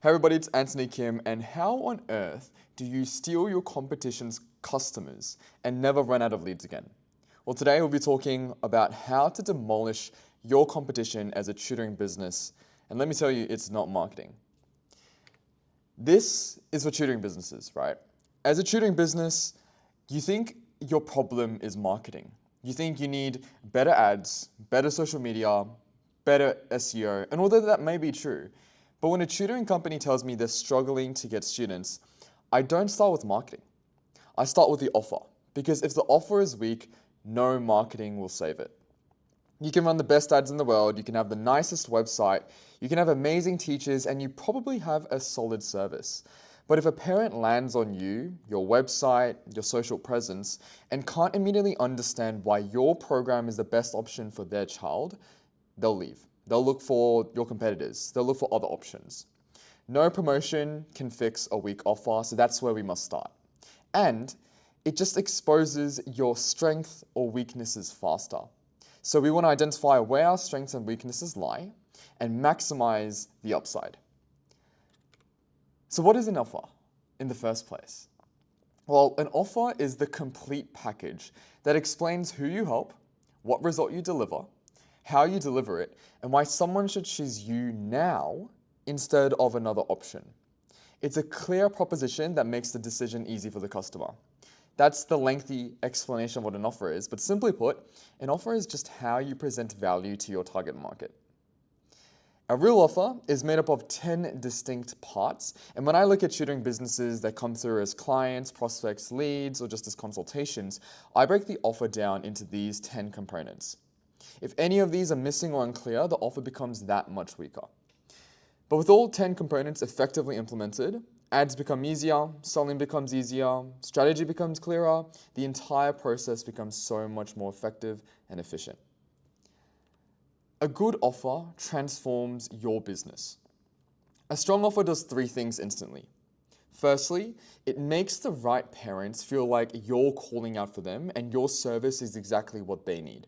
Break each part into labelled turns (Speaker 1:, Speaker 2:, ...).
Speaker 1: Hey everybody, it's Anthony Kim, and how on earth do you steal your competition's customers and never run out of leads again? Well, today we'll be talking about how to demolish your competition as a tutoring business, and let me tell you, it's not marketing. This is for tutoring businesses, right? As a tutoring business, you think your problem is marketing. You think you need better ads, better social media, better SEO, and although that may be true, but when a tutoring company tells me they're struggling to get students, I don't start with marketing. I start with the offer, because if the offer is weak, no marketing will save it. You can run the best ads in the world, you can have the nicest website, you can have amazing teachers, and you probably have a solid service. But if a parent lands on you, your website, your social presence, and can't immediately understand why your program is the best option for their child, they'll leave. They'll look for your competitors. They'll look for other options. No promotion can fix a weak offer, so that's where we must start. And it just exposes your strength or weaknesses faster. So we want to identify where our strengths and weaknesses lie and maximize the upside. So what is an offer in the first place? Well, an offer is the complete package that explains who you help, what result you deliver, how you deliver it, and why someone should choose you now instead of another option. It's a clear proposition that makes the decision easy for the customer. That's the lengthy explanation of what an offer is, but simply put, an offer is just how you present value to your target market. A real offer is made up of 10 distinct parts, and when I look at tutoring businesses that come through as clients, prospects, leads, or just as consultations, I break the offer down into these 10 components. If any of these are missing or unclear, the offer becomes that much weaker. But with all 10 components effectively implemented, ads become easier, selling becomes easier, strategy becomes clearer, the entire process becomes so much more effective and efficient. A good offer transforms your business. A strong offer does three things instantly. Firstly, it makes the right parents feel like you're calling out for them and your service is exactly what they need.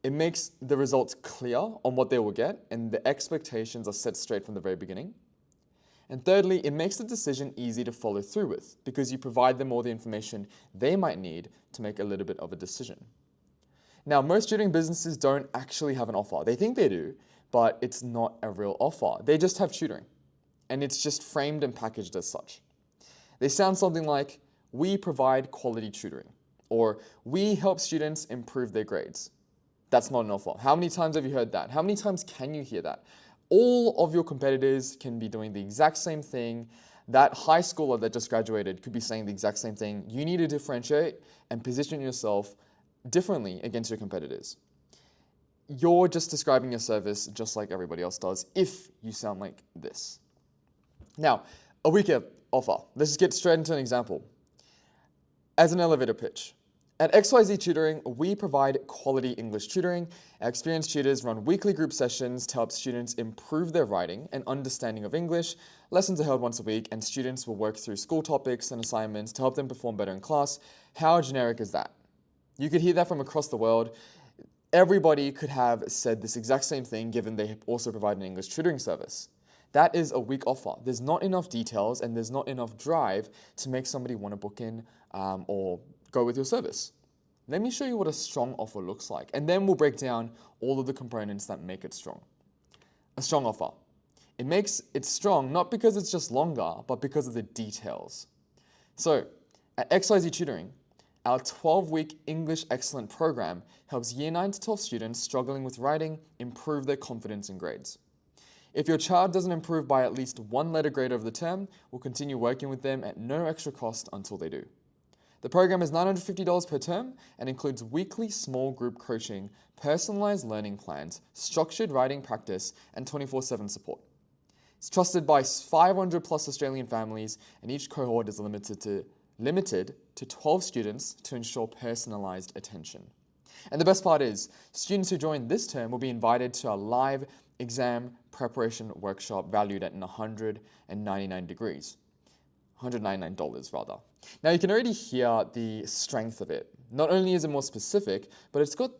Speaker 1: It makes the results clear on what they will get and the expectations are set straight from the very beginning. And thirdly, it makes the decision easy to follow through with because you provide them all the information they might need to make a little bit of a decision. Now, most tutoring businesses don't actually have an offer. They think they do, but it's not a real offer. They just have tutoring, and it's just framed and packaged as such. They sound something like, we provide quality tutoring, or we help students improve their grades. That's not an offer. How many times have you heard that? How many times can you hear that? All of your competitors can be doing the exact same thing. That high schooler that just graduated could be saying the exact same thing. You need to differentiate and position yourself differently against your competitors. You're just describing your service just like everybody else does if you sound like this. Now, a weaker offer. Let's just get straight into an example. As an elevator pitch. At XYZ Tutoring, we provide quality English tutoring. Our experienced tutors run weekly group sessions to help students improve their writing and understanding of English. Lessons are held once a week, and students will work through school topics and assignments to help them perform better in class. How generic is that? You could hear that from across the world. Everybody could have said this exact same thing given they also provide an English tutoring service. That is a weak offer. There's not enough details and there's not enough drive to make somebody want to book in or go with your service. Let me show you what a strong offer looks like, and then we'll break down all of the components that make it strong. A strong offer. It makes it strong not because it's just longer, but because of the details. So, at XYZ Tutoring, our 12-week English Excellent program helps Year 9 to 12 students struggling with writing improve their confidence in grades. If your child doesn't improve by at least one letter grade over the term, we'll continue working with them at no extra cost until they do. The program is $950 per term and includes weekly small group coaching, personalized learning plans, structured writing practice, and 24/7 support. It's trusted by 500 plus Australian families, and each cohort is limited to 12 students to ensure personalized attention. And the best part is, students who join this term will be invited to a live exam preparation workshop valued at $199 rather. Now you can already hear the strength of it. Not only is it more specific, but it's got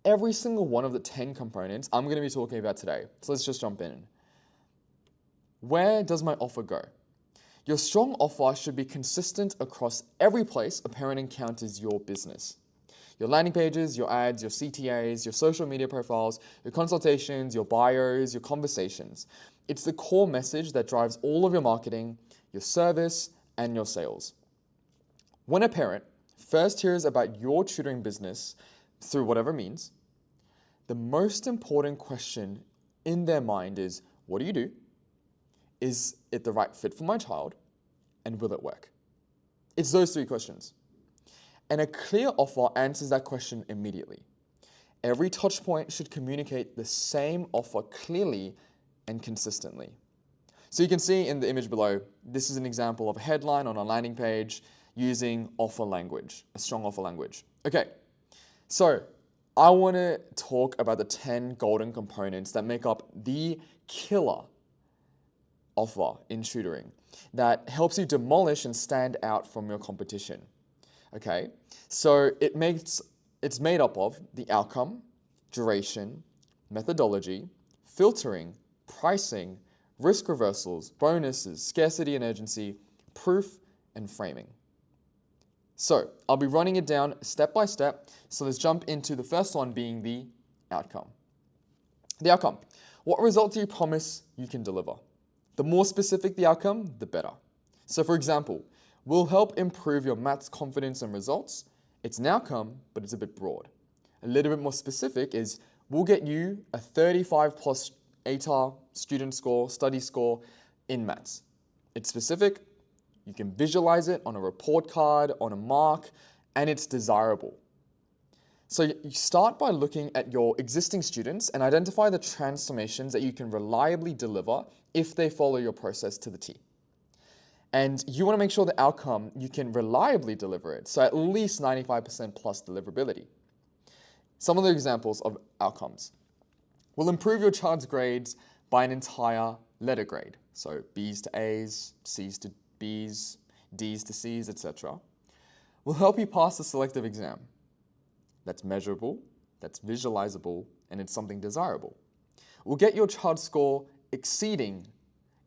Speaker 1: every single one of the 10 components I'm going to be talking about today. So let's just jump in. Where does my offer go? Your strong offer should be consistent across every place a parent encounters your business. Your landing pages, your ads, your CTAs, your social media profiles, your consultations, your bios, your conversations. It's the core message that drives all of your marketing, your service, and your sales. When a parent first hears about your tutoring business through whatever means, the most important question in their mind is, what do you do? Is it the right fit for my child? And will it work? It's those three questions. And a clear offer answers that question immediately. Every touch point should communicate the same offer clearly and consistently. So you can see in the image below, this is an example of a headline on a landing page using offer language, a strong offer language. Okay, so I want to talk about the 10 golden components that make up the killer offer in tutoring that helps you demolish and stand out from your competition. Okay, so it's made up of the outcome, duration, methodology, filtering, pricing, risk reversals, bonuses, scarcity and urgency, proof, and framing. So I'll be running it down step by step. So let's jump into the first one being the outcome. The outcome. What result do you promise you can deliver? The more specific the outcome, the better. So for example, will help improve your maths confidence and results. It's an outcome, but it's a bit broad. A little bit more specific is, we'll get you a 35 plus ATAR student score, study score in maths. It's specific, you can visualize it on a report card, on a mark, and it's desirable. So you start by looking at your existing students and identify the transformations that you can reliably deliver if they follow your process to the T. And you want to make sure the outcome, you can reliably deliver it, so at least 95% plus deliverability. Some of the examples of outcomes. Will improve your child's grades by an entire letter grade, so B's to A's, C's to B's, D's to C's, etc. Will help you pass the selective exam. That's measurable, that's visualizable, and it's something desirable. Will get your child's score exceeding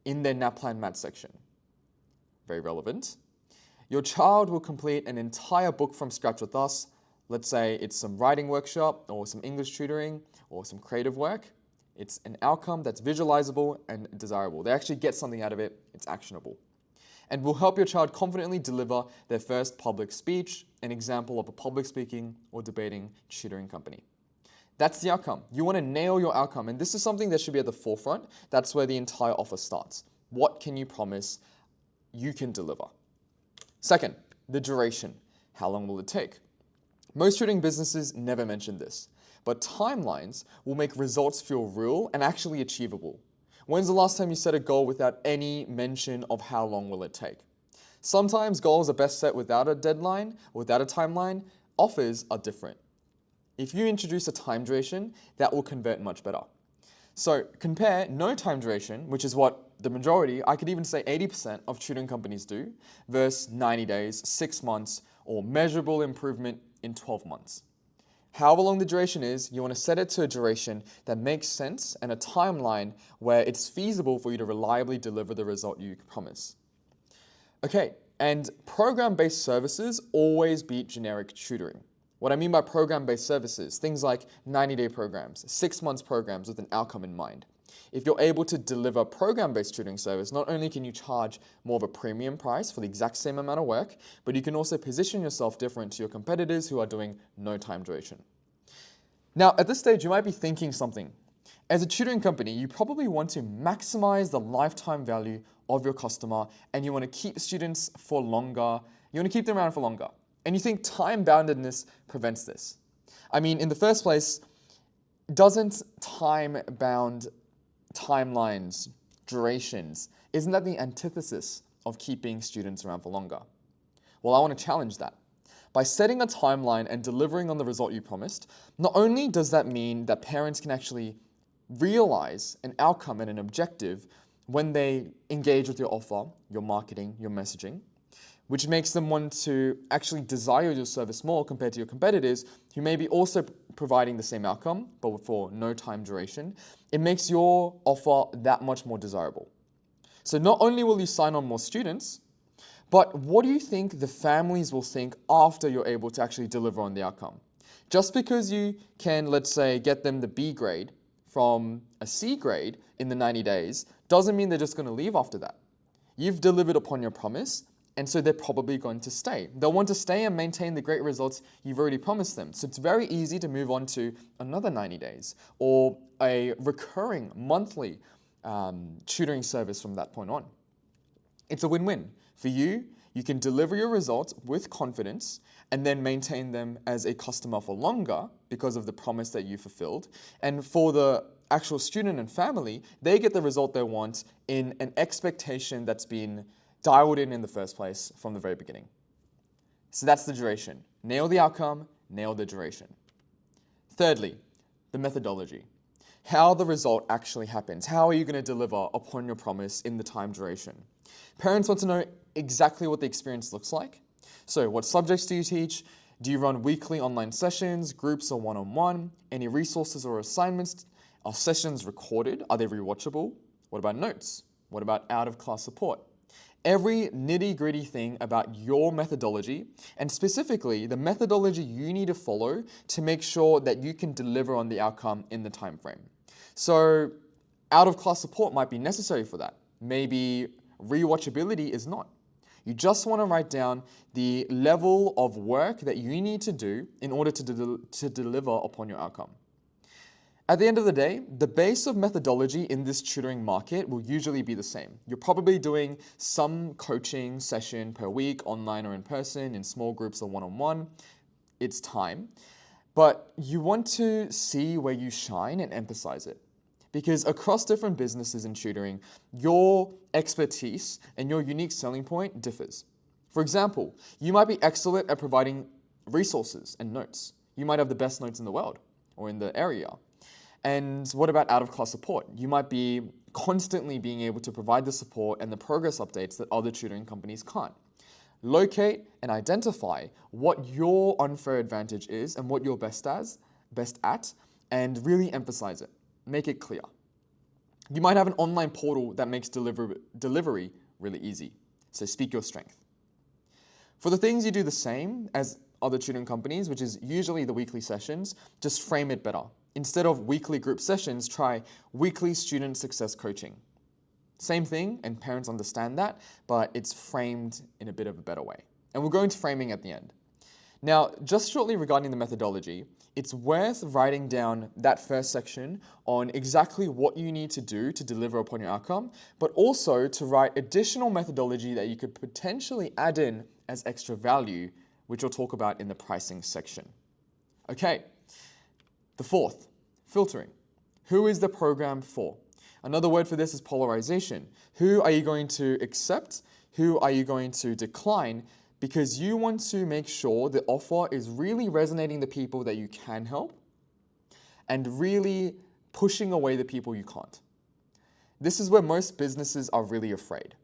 Speaker 1: in their NAPLAN math section. Very relevant. Your child will complete an entire book from scratch with us. Let's say it's some writing workshop or some English tutoring or some creative work. It's an outcome that's visualizable and desirable. They actually get something out of it. It's actionable. And will help your child confidently deliver their first public speech, an example of a public speaking or debating tutoring company. That's the outcome. You want to nail your outcome, and this is something that should be at the forefront. That's where the entire offer starts. What can you promise you can deliver? Second, the duration. How long will it take? Most tutoring businesses never mention this, but timelines will make results feel real and actually achievable. When's the last time you set a goal without any mention of how long will it take? Sometimes goals are best set without a deadline, without a timeline. Offers are different. If you introduce a time duration, that will convert much better. So compare no time duration, which is what the majority, I could even say 80% of tutoring companies do, versus 90 days, 6 months, or measurable improvement in 12 months. However long the duration is, you want to set it to a duration that makes sense and a timeline where it's feasible for you to reliably deliver the result you promise. Okay, and program-based services always beat generic tutoring. What I mean by program-based services, things like 90-day programs, 6 months programs with an outcome in mind. If you're able to deliver program-based tutoring service, not only can you charge more of a premium price for the exact same amount of work, but you can also position yourself different to your competitors who are doing no time duration. Now, at this stage, you might be thinking something. As a tutoring company, you probably want to maximize the lifetime value of your customer, and you want to keep students for longer. You want to keep them around for longer. And you think time-boundedness prevents this. I mean, in the first place, doesn't time-bound timelines, durations, isn't that the antithesis of keeping students around for longer? Well, I want to challenge that. By setting a timeline and delivering on the result you promised, not only does that mean that parents can actually realize an outcome and an objective when they engage with your offer, your marketing, your messaging, which makes them want to actually desire your service more compared to your competitors who may be also providing the same outcome, but for no time duration. It makes your offer that much more desirable. So not only will you sign on more students, but what do you think the families will think after you're able to actually deliver on the outcome? Just because you can, let's say, get them the B grade from a C grade in the 90 days doesn't mean they're just going to leave after that. You've delivered upon your promise, and so they're probably going to stay. They'll want to stay and maintain the great results you've already promised them. So it's very easy to move on to another 90 days or a recurring monthly tutoring service from that point on. It's a win-win. For you, you can deliver your results with confidence and then maintain them as a customer for longer because of the promise that you fulfilled. And for the actual student and family, they get the result they want in an expectation that's been dialed in the first place from the very beginning. So that's the duration. Nail the outcome, nail the duration. Thirdly, the methodology. How the result actually happens. How are you going to deliver upon your promise in the time duration? Parents want to know exactly what the experience looks like. So what subjects do you teach? Do you run weekly online sessions, groups or one-on-one? Any resources or assignments? Are sessions recorded? Are they rewatchable? What about notes? What about out-of-class support? Every nitty-gritty thing about your methodology, and specifically the methodology you need to follow to make sure that you can deliver on the outcome in the time frame. So out-of-class support might be necessary for that. Maybe rewatchability is not. You just want to write down the level of work that you need to do in order to deliver upon your outcome. At the end of the day, the base of methodology in this tutoring market will usually be the same. You're probably doing some coaching session per week, online or in person, in small groups or one-on-one. It's time. But you want to see where you shine and emphasize it. Because across different businesses in tutoring, your expertise and your unique selling point differs. For example, you might be excellent at providing resources and notes. You might have the best notes in the world or in the area. And what about out-of-class support? You might be constantly being able to provide the support and the progress updates that other tutoring companies can't. Locate and identify what your unfair advantage is and what you're best at, and really emphasize it. Make it clear. You might have an online portal that makes delivery really easy. So speak your strength. For the things you do the same as other tutoring companies, which is usually the weekly sessions, just frame it better. Instead of weekly group sessions, try weekly student success coaching. Same thing, and parents understand that, but it's framed in a bit of a better way. And we'll go into framing at the end. Now, just shortly regarding the methodology, it's worth writing down that first section on exactly what you need to do to deliver upon your outcome, but also to write additional methodology that you could potentially add in as extra value, which we'll talk about in the pricing section. Okay. The fourth, filtering. Who is the program for? Another word for this is polarization. Who are you going to accept? Who are you going to decline? Because you want to make sure the offer is really resonating the people that you can help and really pushing away the people you can't. This is where most businesses are really afraid.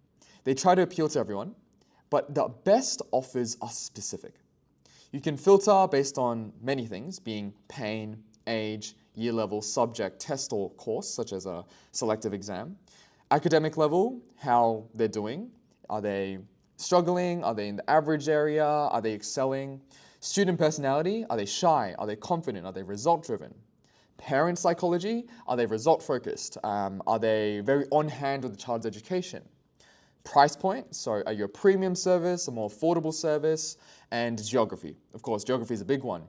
Speaker 1: They try to appeal to everyone, but the best offers are specific. You can filter based on many things, being pain, age, year level, subject, test or course, such as a selective exam. Academic level, how they're doing. Are they struggling? Are they in the average area? Are they excelling? Student personality, are they shy? Are they confident? Are they result driven? Parent psychology, are they result focused? Are they very on hand with the child's education? Price point, so are you a premium service, a more affordable service? And geography. Of course, geography is a big one.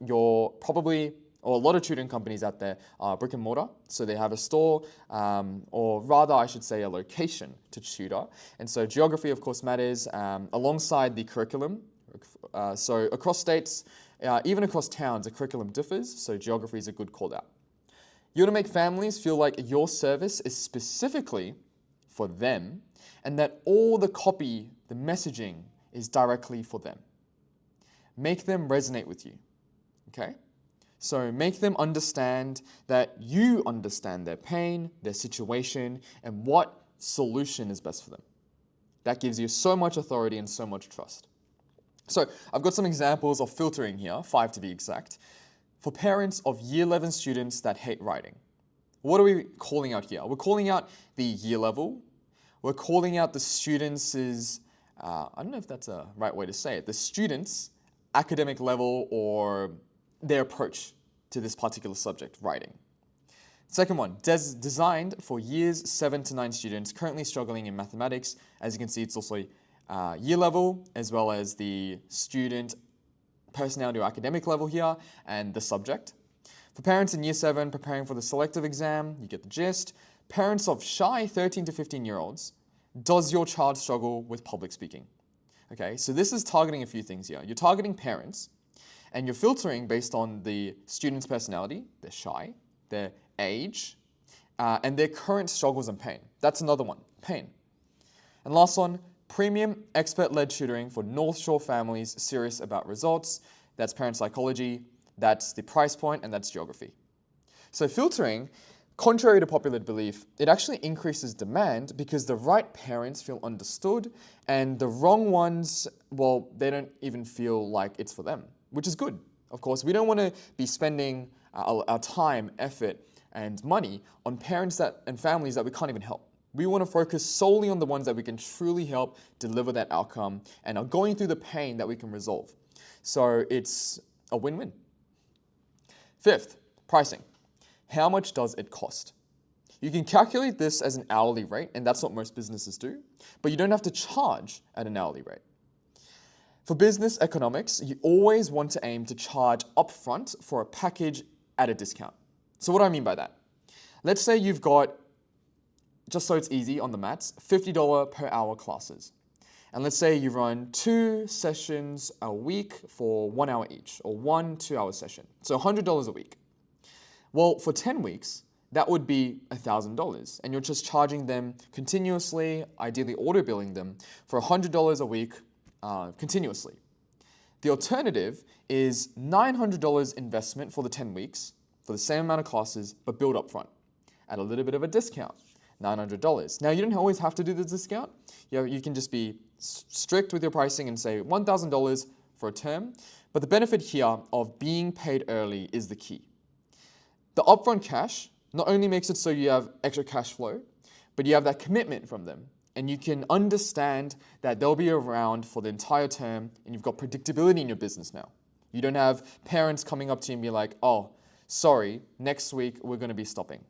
Speaker 1: You're probably, or a lot of tutoring companies out there are brick and mortar. So they have a store, or rather I should say a location to tutor. And so geography of course matters alongside the curriculum. So across states, even across towns, the curriculum differs. So geography is a good call out. You want to make families feel like your service is specifically for them and that all the copy, the messaging is directly for them. Make them resonate with you, okay? So make them understand that you understand their pain, their situation, and what solution is best for them. That gives you so much authority and so much trust. So I've got some examples of filtering here, 5 to be exact, for parents of Year 11 students that hate writing. What are we calling out here? We're calling out the year level. we're calling out the students' I don't know if that's a right way to say it, the students' academic level or their approach to this particular subject, writing. Second one, designed for years 7 to 9 students currently struggling in mathematics. As you can see, it's also year level as well as the student personality or academic level here and the subject. For parents in year 7 preparing for the selective exam, you get the gist. Parents of shy 13 to 15-year-olds, does your child struggle with public speaking? Okay, so this is targeting a few things here. You're targeting parents and you're filtering based on the student's personality, they're shy, their age, and their current struggles and pain. That's another one, pain. And last one, premium expert-led tutoring for North Shore families serious about results. That's parent psychology, that's the price point, and that's geography. So filtering, contrary to popular belief, it actually increases demand because the right parents feel understood and the wrong ones, well, they don't even feel like it's for them, which is good. Of course, we don't want to be spending our time, effort, and money on parents and families that we can't even help. We want to focus solely on the ones that we can truly help deliver that outcome and are going through the pain that we can resolve. So it's a win-win. Fifth, pricing. How much does it cost? You can calculate this as an hourly rate, and that's what most businesses do, but you don't have to charge at an hourly rate. For business economics, you always want to aim to charge upfront for a package at a discount. So what do I mean by that? Let's say you've got, just so it's easy on the maths, $50 per hour classes. And let's say you run 2 sessions a week for 1 hour each, or 1 2-hour session. So $100 a week. Well, for 10 weeks, that would be $1,000. And you're just charging them continuously, ideally auto-billing them, for $100 a week continuously. The alternative is $900 investment for the 10 weeks, for the same amount of classes, but billed up front at a little bit of a discount, $900. Now, you don't always have to do the discount. You can just be strict with your pricing and say $1,000 for a term, but the benefit here of being paid early is the key. The upfront cash not only makes it so you have extra cash flow, but you have that commitment from them, and you can understand that they'll be around for the entire term, and you've got predictability in your business now. You don't have parents coming up to you and be like, oh, sorry, next week we're going to be stopping.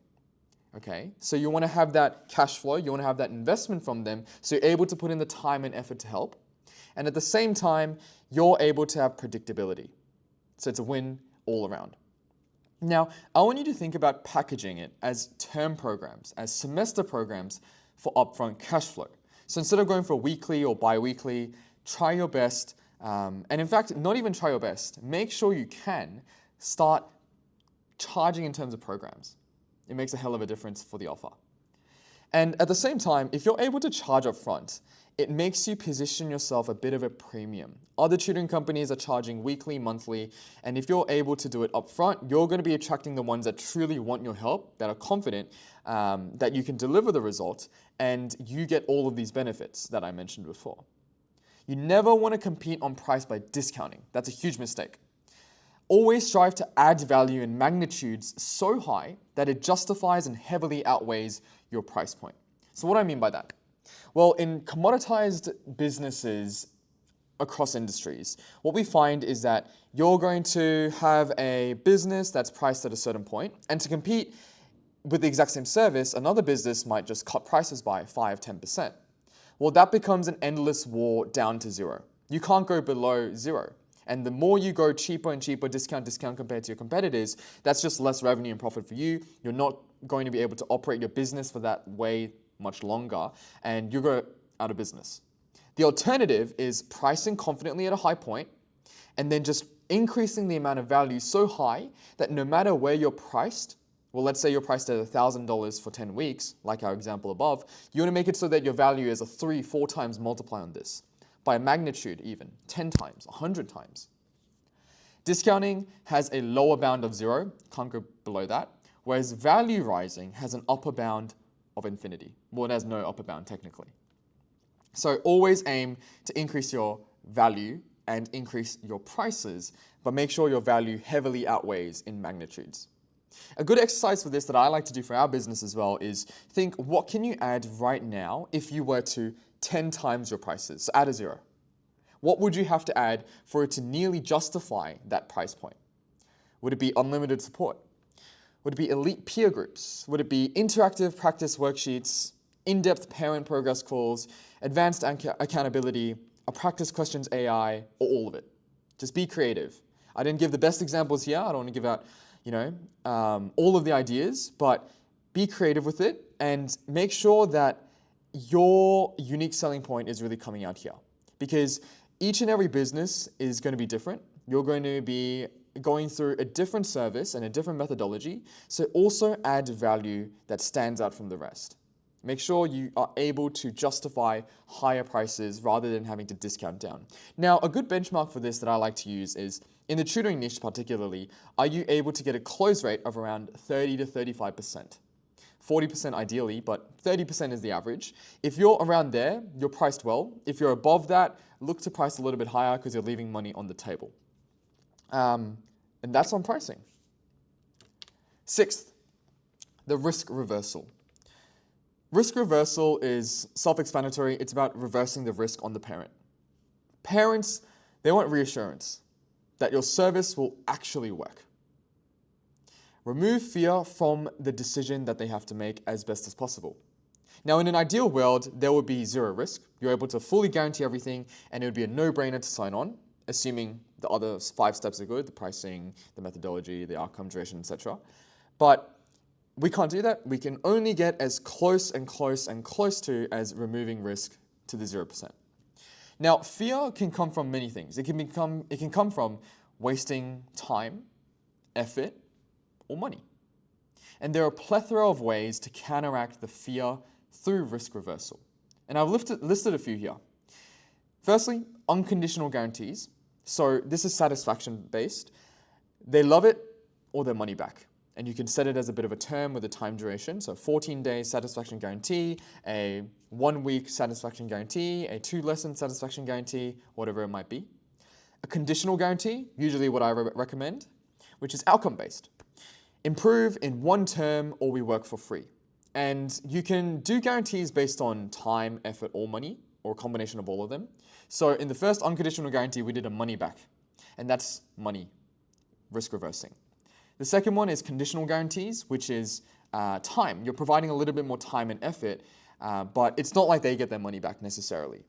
Speaker 1: Okay, so you want to have that cash flow, you want to have that investment from them, so you're able to put in the time and effort to help. And at the same time, you're able to have predictability. So it's a win all around. Now, I want you to think about packaging it as term programs, as semester programs for upfront cash flow. So instead of going for weekly or bi-weekly, try your best, and in fact, not even try your best, make sure you can start charging in terms of programs. It makes a hell of a difference for the offer. And at the same time, if you're able to charge up front, it makes you position yourself a bit of a premium. Other tutoring companies are charging weekly, monthly, and if you're able to do it up front, you're going to be attracting the ones that truly want your help, that are confident that you can deliver the results, and you get all of these benefits that I mentioned before. You never want to compete on price by discounting. That's a huge mistake. Always strive to add value in magnitudes so high that it justifies and heavily outweighs your price point. So what do I mean by that? Well, in commoditized businesses across industries, what we find is that you're going to have a business that's priced at a certain point, and to compete with the exact same service, another business might just cut prices by 5-10%. Well, that becomes an endless war down to zero. You can't go below zero. And the more you go cheaper and cheaper, discount compared to your competitors, that's just less revenue and profit for you. You're not going to be able to operate your business for that way much longer, and you go out of business. The alternative is pricing confidently at a high point, and then just increasing the amount of value so high that no matter where you're priced, well, let's say you're priced at $1,000 for 10 weeks, like our example above, you want to make it so that your value is a 3-4 times multiply on this. By magnitude even, 10 times, 100 times. Discounting has a lower bound of 0, can't go below that, whereas value rising has an upper bound of infinity. Well, it has no upper bound technically. So always aim to increase your value and increase your prices, but make sure your value heavily outweighs in magnitudes. A good exercise for this that I like to do for our business as well is think, what can you add right now if you were to 10 times your prices? So add a zero. What would you have to add for it to nearly justify that price point? Would it be unlimited support? Would it be elite peer groups? Would it be interactive practice worksheets, in-depth parent progress calls, advanced accountability, a practice questions AI, or all of it? Just be creative. I didn't give the best examples here. I don't want to give out, all of the ideas, but be creative with it and make sure that your unique selling point is really coming out here, because each and every business is going to be different. You're going to be going through a different service and a different methodology, so also add value that stands out from the rest. Make sure you are able to justify higher prices rather than having to discount down. Now, a good benchmark for this that I like to use is, in the tutoring niche particularly, are you able to get a close rate of around 30 to 35%? 40% ideally, but 30% is the average. If you're around there, you're priced well. If you're above that, look to price a little bit higher because you're leaving money on the table. And that's on pricing. Sixth, the risk reversal. Risk reversal is self-explanatory. It's about reversing the risk on the parent. Parents, they want reassurance that your service will actually work. Remove fear from the decision that they have to make as best as possible. Now, in an ideal world, there would be zero risk. You're able to fully guarantee everything, and it would be a no-brainer to sign on, assuming the other 5 steps are good: the pricing, the methodology, the outcome, duration, etc. But we can't do that. We can only get as close and close and close to as removing risk to the 0%. Now, fear can come from many things. It can come from wasting time, effort, or money. And there are a plethora of ways to counteract the fear through risk reversal. And I've listed a few here. Firstly, unconditional guarantees. So this is satisfaction based. They love it or their money back. And you can set it as a bit of a term with a time duration. So 14 days satisfaction guarantee, a 1 week satisfaction guarantee, a 2 lesson satisfaction guarantee, whatever it might be. A conditional guarantee, usually what I recommend, which is outcome based. Improve in 1 term or we work for free. And you can do guarantees based on time, effort, or money, or a combination of all of them. So in the first unconditional guarantee, we did a money back, and that's money, risk reversing. The second one is conditional guarantees, which is time. You're providing a little bit more time and effort, but it's not like they get their money back necessarily.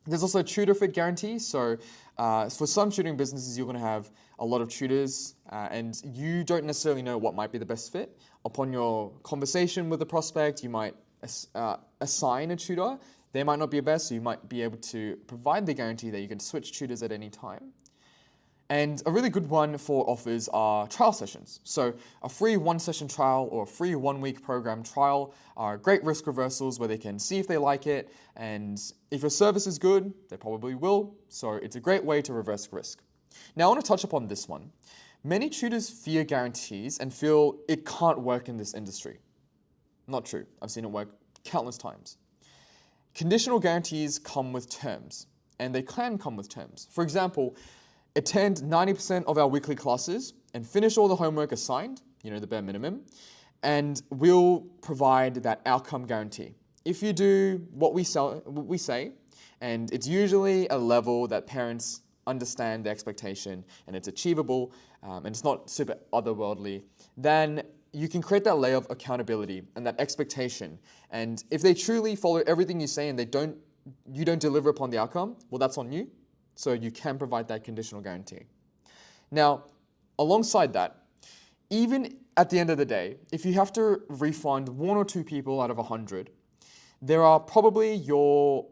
Speaker 1: There's also tutor fit guarantees. So for some tutoring businesses, you're going to have a lot of tutors and you don't necessarily know what might be the best fit. Upon your conversation with the prospect, you might assign a tutor. They might not be best, so you might be able to provide the guarantee that you can switch tutors at any time. And a really good one for offers are trial sessions. So a free 1-session trial or a free 1-week program trial are great risk reversals where they can see if they like it, and if your service is good, they probably will. So it's a great way to reverse risk. Now I want to touch upon this one. Many tutors fear guarantees and feel it can't work in this industry. Not true. I've seen it work countless times. Conditional guarantees come with terms, and they can come with terms. For example, attend 90% of our weekly classes and finish all the homework assigned, the bare minimum, and we'll provide that outcome guarantee. If you do what we say, and it's usually a level that parents understand the expectation and it's achievable and it's not super otherworldly, then you can create that layer of accountability and that expectation. And if they truly follow everything you say and you don't deliver upon the outcome, well, that's on you. So you can provide that conditional guarantee. Now, alongside that, even at the end of the day, if you have to refund 1 or 2 people out of 100, there are probably your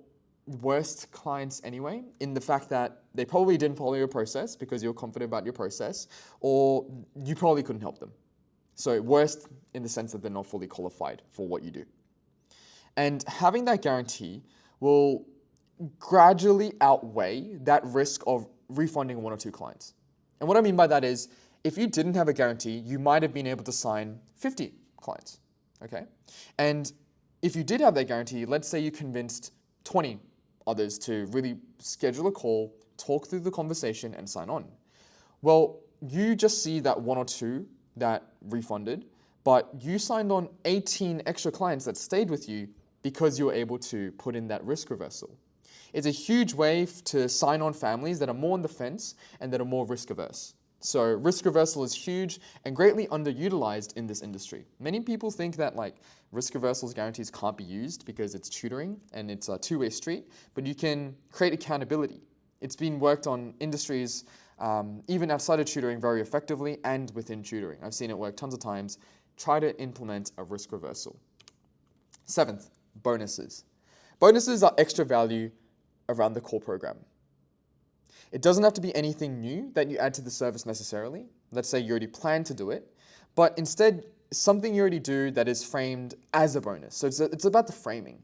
Speaker 1: worst clients anyway, in the fact that they probably didn't follow your process because you're confident about your process, or you probably couldn't help them. So worst in the sense that they're not fully qualified for what you do. And having that guarantee will gradually outweigh that risk of refunding 1 or 2 clients. And what I mean by that is, if you didn't have a guarantee, you might have been able to sign 50 clients, okay? And if you did have that guarantee, let's say you convinced 20 others to really schedule a call, talk through the conversation, and sign on. Well, you just see that 1 or 2 that refunded, but you signed on 18 extra clients that stayed with you because you were able to put in that risk reversal. It's a huge way to sign on families that are more on the fence and that are more risk averse. So risk reversal is huge and greatly underutilized in this industry. Many people think that like risk reversals guarantees can't be used because it's tutoring and it's a two-way street, but you can create accountability. It's been worked on industries even outside of tutoring very effectively and within tutoring. I've seen it work tons of times. Try to implement a risk reversal. Seventh, bonuses. Bonuses are extra value around the core program. It doesn't have to be anything new that you add to the service necessarily. Let's say you already plan to do it, but instead something you already do that is framed as a bonus. So it's about the framing.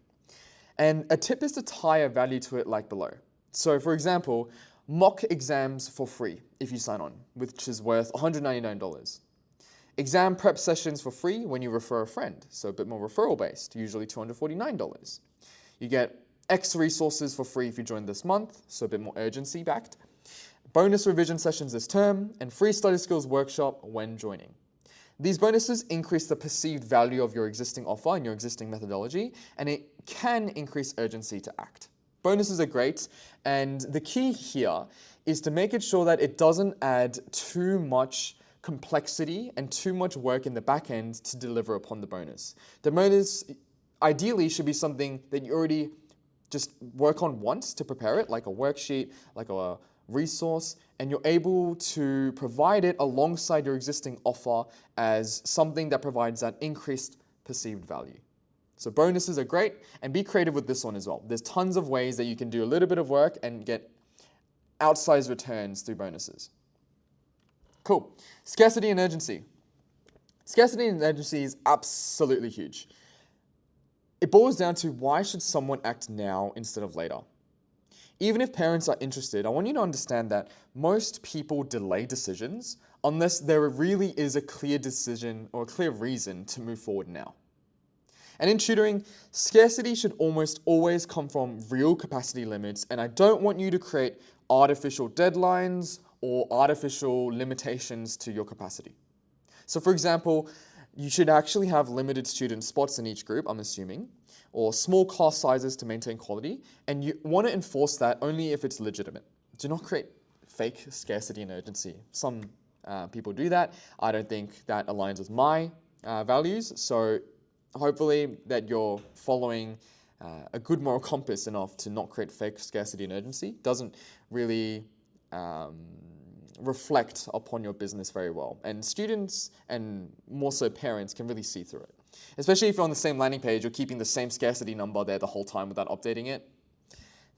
Speaker 1: And a tip is to tie a value to it like below. So for example, mock exams for free if you sign on, which is worth $199. Exam prep sessions for free when you refer a friend, so a bit more referral based, usually $249. You get X resources for free if you join this month, so a bit more urgency backed. Bonus revision sessions this term, and free study skills workshop when joining. These bonuses increase the perceived value of your existing offer and your existing methodology, and it can increase urgency to act. Bonuses are great, and the key here is to make it sure that it doesn't add too much complexity and too much work in the back end to deliver upon the bonus. The bonus ideally should be something that you already just work on once to prepare it, like a worksheet, like a resource, and you're able to provide it alongside your existing offer as something that provides that increased perceived value. So bonuses are great, and be creative with this one as well. There's tons of ways that you can do a little bit of work and get outsized returns through bonuses. Cool. Scarcity and urgency. Scarcity and urgency is absolutely huge. It boils down to why should someone act now instead of later? Even if parents are interested, I want you to understand that most people delay decisions unless there really is a clear decision or a clear reason to move forward now. And in tutoring, scarcity should almost always come from real capacity limits, and I don't want you to create artificial deadlines or artificial limitations to your capacity. So for example, you should actually have limited student spots in each group, I'm assuming, or small class sizes to maintain quality, and you want to enforce that only if it's legitimate. Do not create fake scarcity and urgency. Some people do that. I don't think that aligns with my values, so hopefully that you're following a good moral compass enough to not create fake scarcity and urgency. Doesn't really reflect upon your business very well. And students, and more so parents, can really see through it. Especially if you're on the same landing page, you're keeping the same scarcity number there the whole time without updating it.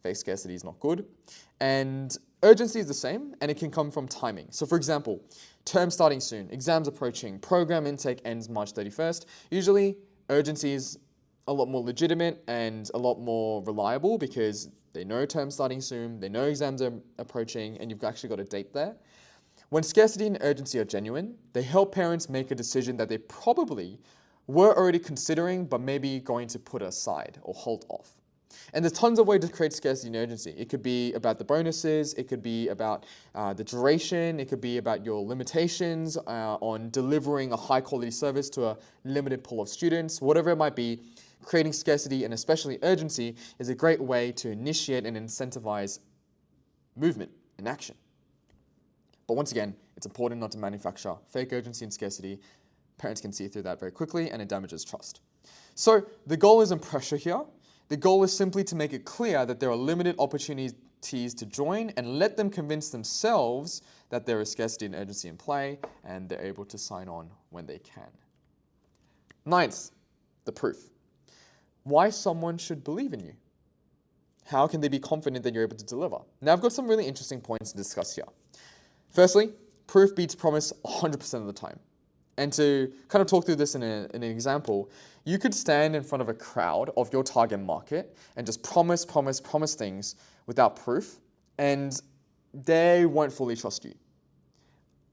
Speaker 1: Fake scarcity is not good. And urgency is the same, and it can come from timing. So for example, term starting soon, exams approaching, program intake ends March 31st. Usually, urgency is a lot more legitimate and a lot more reliable because they know term starting soon, they know exams are approaching, and you've actually got a date there. When scarcity and urgency are genuine, they help parents make a decision that they probably were already considering but maybe going to put aside or hold off. And there's tons of ways to create scarcity and urgency. It could be about the bonuses, it could be about the duration, it could be about your limitations on delivering a high quality service to a limited pool of students, whatever it might be. Creating scarcity and especially urgency is a great way to initiate and incentivize movement and action. But once again, it's important not to manufacture fake urgency and scarcity. Parents can see through that very quickly and it damages trust. So the goal isn't pressure here. The goal is simply to make it clear that there are limited opportunities to join and let them convince themselves that there is scarcity and urgency in play and they're able to sign on when they can. Ninth, the proof. Why someone should believe in you. How can they be confident that you're able to deliver? Now I've got some really interesting points to discuss here. Firstly, proof beats promise 100% of the time. And to kind of talk through this in an example, you could stand in front of a crowd of your target market and just promise things without proof, and they won't fully trust you.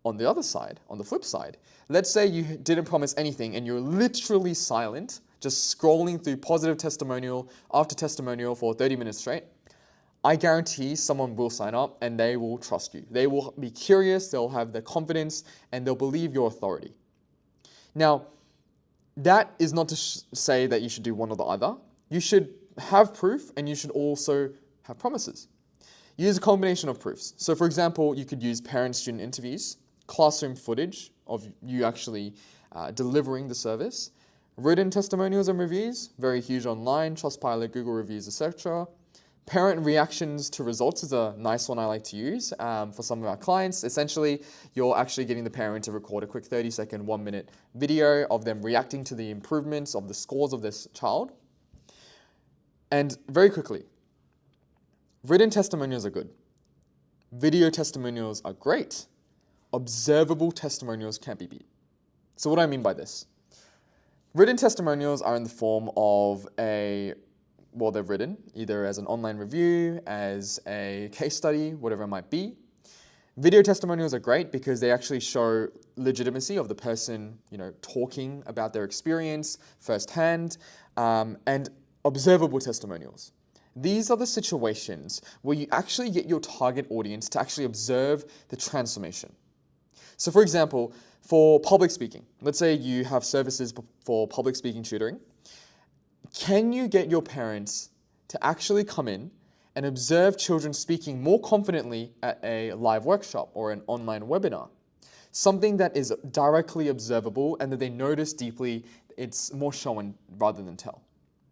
Speaker 1: On the other side, on the flip side, let's say you didn't promise anything and you're literally silent, just scrolling through positive testimonial after testimonial for 30 minutes straight. I guarantee someone will sign up and they will trust you. They will be curious, they'll have the confidence, and they'll believe your authority. Now, that is not to say that you should do one or the other. You should have proof and you should also have promises. Use a combination of proofs. So for example, you could use parent-student interviews, classroom footage of you actually delivering the service, written testimonials and reviews, very huge online, Trustpilot, Google reviews, etc. Parent reactions to results is a nice one I like to use for some of our clients. Essentially, you're actually getting the parent to record a quick 30-second, 1-minute video of them reacting to the improvements of the scores of this child. And very quickly, written testimonials are good. Video testimonials are great. Observable testimonials can't be beat. So what do I mean by this? Written testimonials are in the form of they're written either as an online review, as a case study, whatever it might be. Video testimonials are great because they actually show legitimacy of the person, talking about their experience firsthand, and observable testimonials. These are the situations where you actually get your target audience to actually observe the transformation. So for example, for public speaking, let's say you have services for public speaking tutoring. Can you get your parents to actually come in and observe children speaking more confidently at a live workshop or an online webinar? Something that is directly observable and that they notice deeply, it's more shown rather than tell.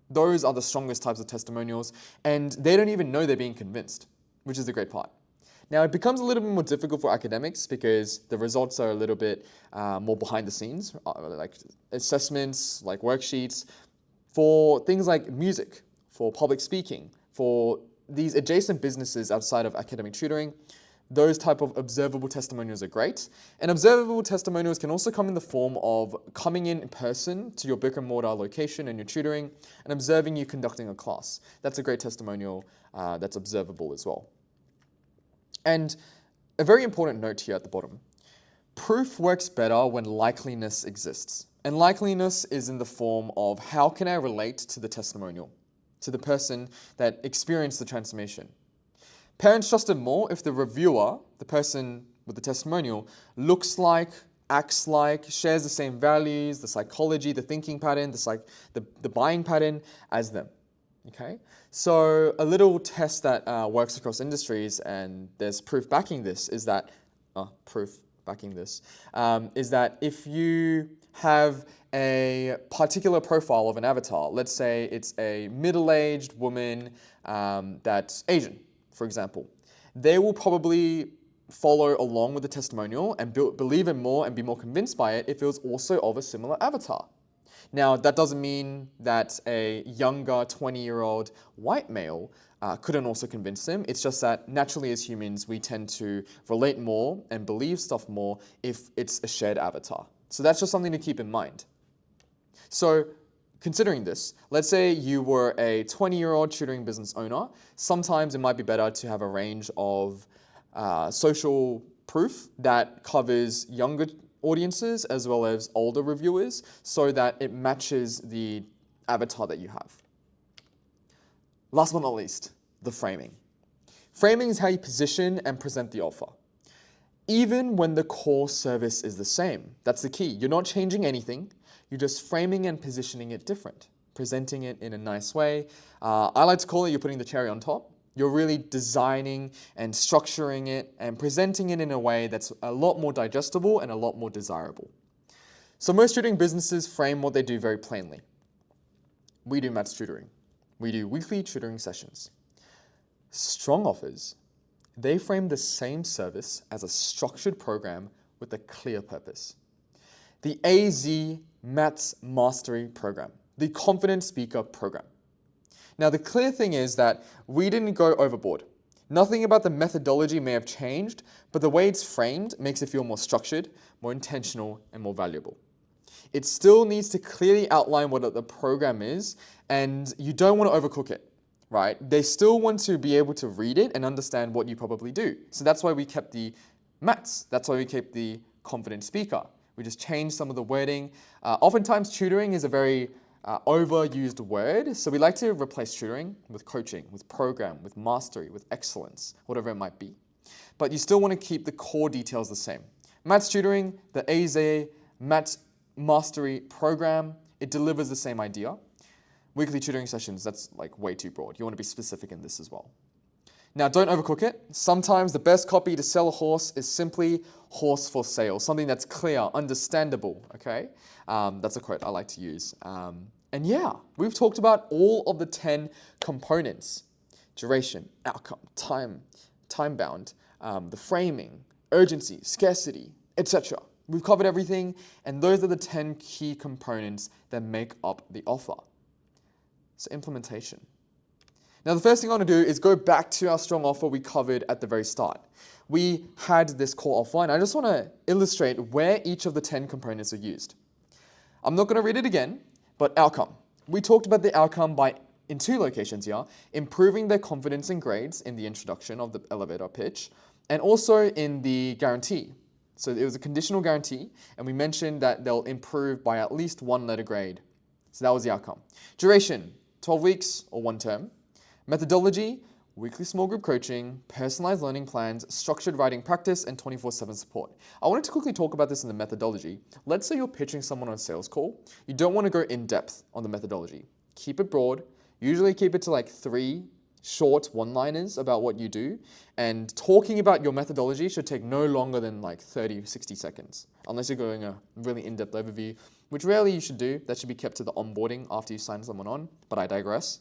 Speaker 1: Those are the strongest types of testimonials, and they don't even know they're being convinced, which is the great part. Now, it becomes a little bit more difficult for academics because the results are a little bit more behind the scenes, like assessments, like worksheets. For things like music, for public speaking, for these adjacent businesses outside of academic tutoring, those type of observable testimonials are great. And observable testimonials can also come in the form of coming in person to your brick and mortar location and your tutoring and observing you conducting a class. That's a great testimonial that's observable as well. And a very important note here at the bottom. Proof works better when likeliness exists. And likeliness is in the form of how can I relate to the testimonial, to the person that experienced the transformation. Parents trust it more if the reviewer, the person with the testimonial, looks like, acts like, shares the same values, the psychology, the thinking pattern, the buying pattern as them. Okay? So a little test that works across industries, and there's proof backing this, is that if you have a particular profile of an avatar, let's say it's a middle-aged woman that's Asian, for example, they will probably follow along with the testimonial and believe it more and be more convinced by it if it was also of a similar avatar. Now, that doesn't mean that a younger 20-year-old white male couldn't also convince them. It's just that naturally as humans, we tend to relate more and believe stuff more if it's a shared avatar. So that's just something to keep in mind. So considering this, let's say you were a 20-year-old tutoring business owner. Sometimes it might be better to have a range of social proof that covers younger audiences as well as older reviewers so that it matches the avatar that you have. Last but not least, the framing. Framing is how you position and present the offer. Even when the core service is the same, that's the key. You're not changing anything, you're just framing and positioning it different, presenting it in a nice way. I like to call it you're putting the cherry on top. You're really designing and structuring it and presenting it in a way that's a lot more digestible and a lot more desirable. So most tutoring businesses frame what they do very plainly. We do maths tutoring. We do weekly tutoring sessions. Strong offers, they frame the same service as a structured program with a clear purpose. The AZ Maths Mastery Program, the Confident Speaker Program. Now, the clear thing is that we didn't go overboard. Nothing about the methodology may have changed, but the way it's framed makes it feel more structured, more intentional, and more valuable. It still needs to clearly outline what the program is, and you don't want to overcook it, right? They still want to be able to read it and understand what you probably do. So that's why we kept the maths. That's why we kept the confident speaker. We just changed some of the wording. Oftentimes, tutoring is a very overused word, so we like to replace tutoring with coaching, with program, with mastery, with excellence, whatever it might be. But you still want to keep the core details the same. Maths tutoring, the AZ Maths mastery program. It delivers the same idea. Weekly tutoring sessions, that's like way too broad. You want to be specific in this as well. Now, don't overcook it. Sometimes the best copy to sell a horse is simply horse for sale, something that's clear, understandable, okay? That's a quote I like to use. And yeah, we've talked about all of the 10 components: duration, outcome, time bound, the framing, urgency, scarcity, etc. We've covered everything, and those are the 10 key components that make up the offer. So implementation. Now, the first thing I want to do is go back to our strong offer we covered at the very start. We had this core offer, and I just want to illustrate where each of the 10 components are used. I'm not going to read it again, but outcome. We talked about the outcome in 2 locations here: improving their confidence in grades in the introduction of the elevator pitch, and also in the guarantee. So it was a conditional guarantee, and we mentioned that they'll improve by at least 1 letter grade. So that was the outcome. Duration, 12 weeks or 1 term. Methodology, weekly small group coaching, personalized learning plans, structured writing practice, and 24/7 support. I wanted to quickly talk about this in the methodology. Let's say you're pitching someone on a sales call. You don't want to go in depth on the methodology. Keep it broad. Usually keep it to like 3 short one-liners about what you do. And talking about your methodology should take no longer than like 30, 60 seconds, unless you're going a really in-depth overview, which rarely you should do. That should be kept to the onboarding after you sign someone on, but I digress.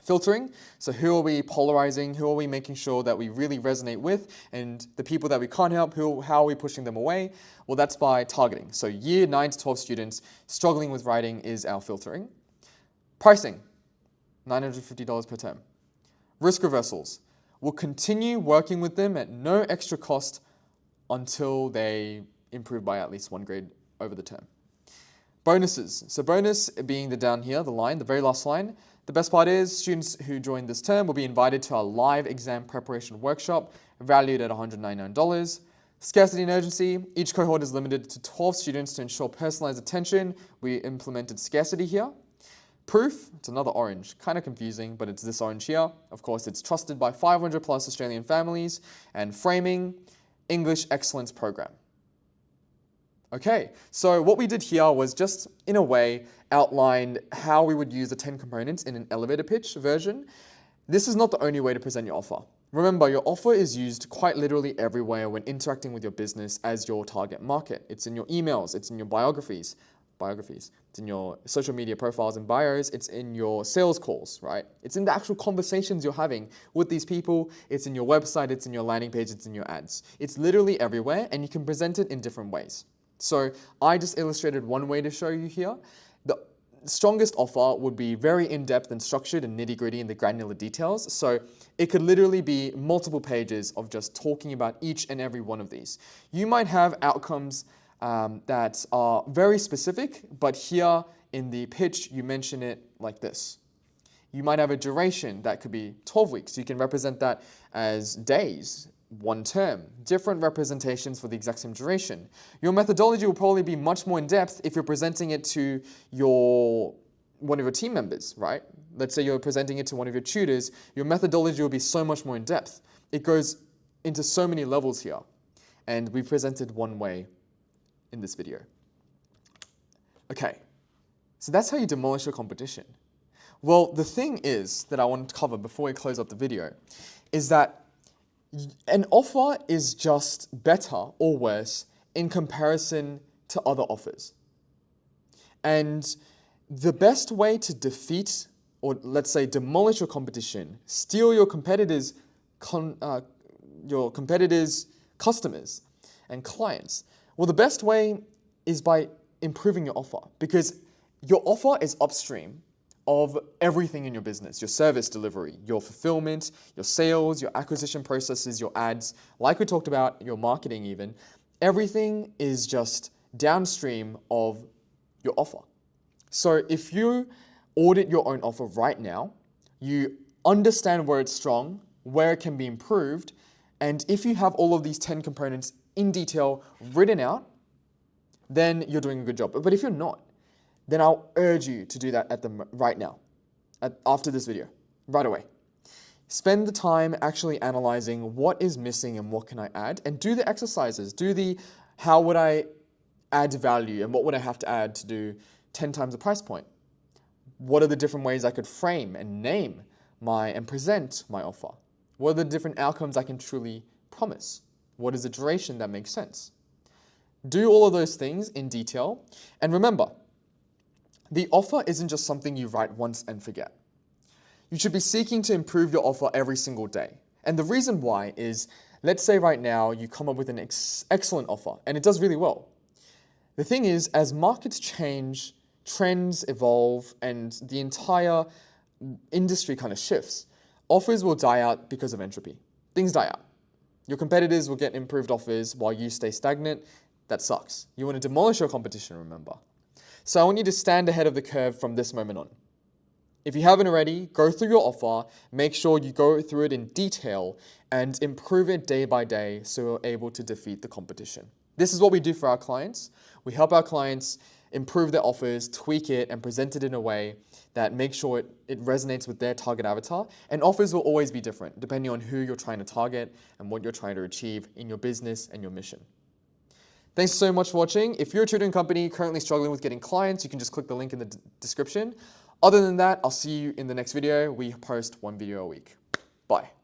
Speaker 1: Filtering, so who are we polarizing, who are we making sure that we really resonate with, and the people that we can't help, how are we pushing them away? Well, that's by targeting. So year 9 to 12 students struggling with writing is our filtering. Pricing, $950 per term. Risk reversals, we'll continue working with them at no extra cost until they improve by at least 1 grade over the term. Bonuses, so bonus being the very last line. The best part is students who join this term will be invited to our live exam preparation workshop valued at $199. Scarcity and urgency, each cohort is limited to 12 students to ensure personalized attention. We implemented scarcity here. Proof, it's another orange, kind of confusing, but it's this orange here. Of course, it's trusted by 500 plus Australian families. And framing, English excellence program. Okay, so what we did here was just, in a way, outline how we would use the 10 components in an elevator pitch version. This is not the only way to present your offer. Remember, your offer is used quite literally everywhere when interacting with your business as your target market. It's in your emails, it's in your biographies, it's in your social media profiles and bios, it's in your sales calls, right? It's in the actual conversations you're having with these people, it's in your website, it's in your landing page, it's in your ads. It's literally everywhere, and you can present it in different ways. So I just illustrated one way to show you here. The strongest offer would be very in-depth and structured and nitty-gritty in the granular details. So it could literally be multiple pages of just talking about each and every one of these. You might have outcomes that are very specific, but here in the pitch, you mention it like this. You might have a duration that could be 12 weeks. You can represent that as days, 1 term, different representations for the exact same duration. Your methodology will probably be much more in depth if you're presenting it to one of your team members, right? Let's say you're presenting it to one of your tutors. Your methodology will be so much more in depth. It goes into so many levels here, and we presented one way in this video. Okay, so that's how you demolish your competition. Well, the thing is that I want to cover before we close up the video is that an offer is just better or worse in comparison to other offers. And the best way to defeat, or let's say demolish your competition, steal your competitors' customers and clients, well, the best way is by improving your offer, because your offer is upstream of everything in your business: your service delivery, your fulfillment, your sales, your acquisition processes, your ads, like we talked about, your marketing even. Everything is just downstream of your offer. So if you audit your own offer right now, you understand where it's strong, where it can be improved, and if you have all of these 10 components in detail written out, then you're doing a good job. But if you're not, then I'll urge you to do that right now, after this video, right away. Spend the time actually analyzing what is missing and what can I add, and do the exercises. Do the how would I add value, and what would I have to add to do 10 times the price point? What are the different ways I could frame and name and present my offer? What are the different outcomes I can truly promise? What is the duration that makes sense? Do all of those things in detail. And remember, the offer isn't just something you write once and forget. You should be seeking to improve your offer every single day. And the reason why is, let's say right now you come up with an excellent offer and it does really well. The thing is, as markets change, trends evolve, and the entire industry kind of shifts, offers will die out because of entropy. Things die out. Your competitors will get improved offers while you stay stagnant. That sucks. You want to demolish your competition, remember. So I want you to stand ahead of the curve from this moment on. If you haven't already, go through your offer, make sure you go through it in detail and improve it day by day so you're able to defeat the competition. This is what we do for our clients. We help our clients improve their offers, tweak it, and present it in a way that makes sure it resonates with their target avatar. And offers will always be different depending on who you're trying to target and what you're trying to achieve in your business and your mission. Thanks so much for watching. If you're a tutoring company currently struggling with getting clients, you can just click the link in the description. Other than that, I'll see you in the next video. We post one video a week. Bye.